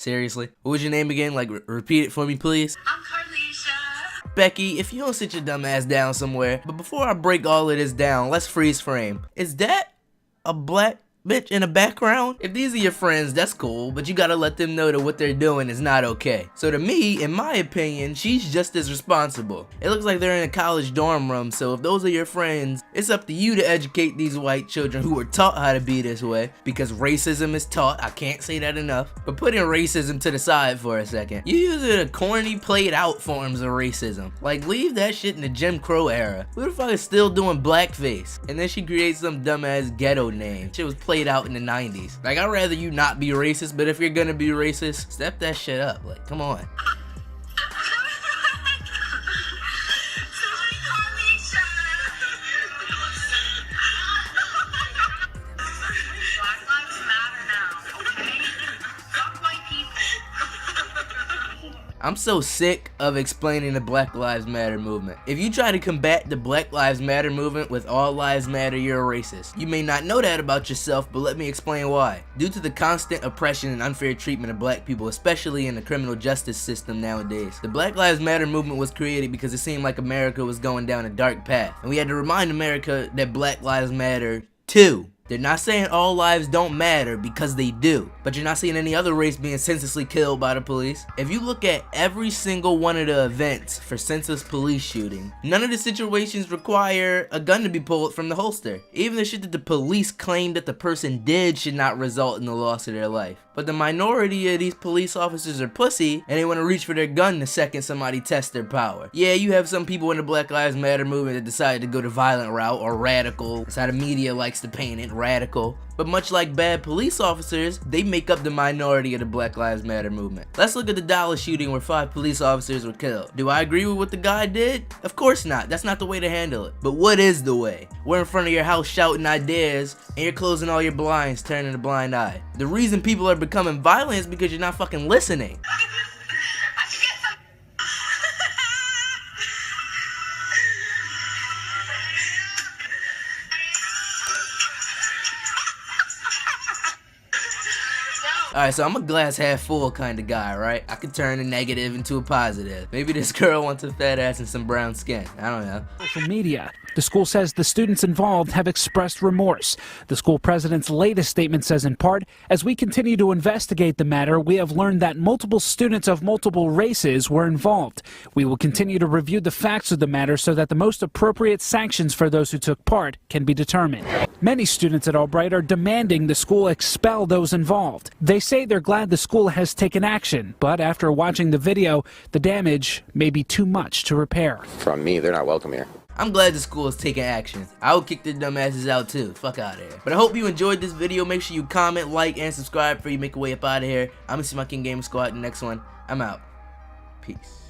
Seriously? What was your name again? Like, repeat it for me, please? I'm Carlisha. Becky, if you don't sit your dumb ass down somewhere, but before I break all of this down, let's freeze frame. Is that a black bitch in the background? If these are your friends, that's cool, but you gotta let them know that what they're doing is not okay. So to me, in my opinion, she's just as responsible. It looks like they're in a college dorm room, so if those are your friends, it's up to you to educate these white children who were taught how to be this way, because racism is taught. I can't say that enough. But putting racism to the side for a second, you using the corny, played out forms of racism. Like, leave that shit in the Jim Crow era. Who the fuck is still doing blackface? And then she creates some dumbass ghetto name. Shit was played out in the 90s. Like, I'd rather you not be racist, but if you're gonna be racist, step that shit up. Like, come on. I'm so sick of explaining the Black Lives Matter movement. If you try to combat the Black Lives Matter movement with all lives matter, you're a racist. You may not know that about yourself, but let me explain why. Due to the constant oppression and unfair treatment of black people, especially in the criminal justice system nowadays, the Black Lives Matter movement was created because it seemed like America was going down a dark path. And we had to remind America that Black Lives Matter too. They're not saying all lives don't matter, because they do. But you're not seeing any other race being senselessly killed by the police. If you look at every single one of the events for senseless police shooting, none of the situations require a gun to be pulled from the holster. Even the shit that the police claim that the person did should not result in the loss of their life. But the minority of these police officers are pussy, and they want to reach for their gun the second somebody tests their power. Yeah, you have some people in the Black Lives Matter movement that decided to go the violent route, or radical. That's how the media likes to paint it, radical. But much like bad police officers, they make up the minority of the Black Lives Matter movement. Let's look at the Dallas shooting where 5 police officers were killed. Do I agree with what the guy did? Of course not. That's not the way to handle it. But what is the way? We're in front of your house shouting ideas, and you're closing all your blinds, turning a blind eye. The reason people are becoming violent is because you're not fucking listening. Alright, so I'm a glass half full kind of guy, right? I could turn a negative into a positive. Maybe this girl wants a fat ass and some brown skin. I don't know. Social media. The school says the students involved have expressed remorse. The school president's latest statement says in part, as we continue to investigate the matter, we have learned that multiple students of multiple races were involved. We will continue to review the facts of the matter so that the most appropriate sanctions for those who took part can be determined. Many students at Albright are demanding the school expel those involved. They say they're glad the school has taken action, but after watching the video, the damage may be too much to repair. From me, they're not welcome here. I'm glad the school is taking action. I would kick their dumb asses out too. Fuck out of here. But I hope you enjoyed this video. Make sure you comment, like, and subscribe before you make your way up out of here. I'm gonna see my King Gamer Squad in the next one. I'm out. Peace.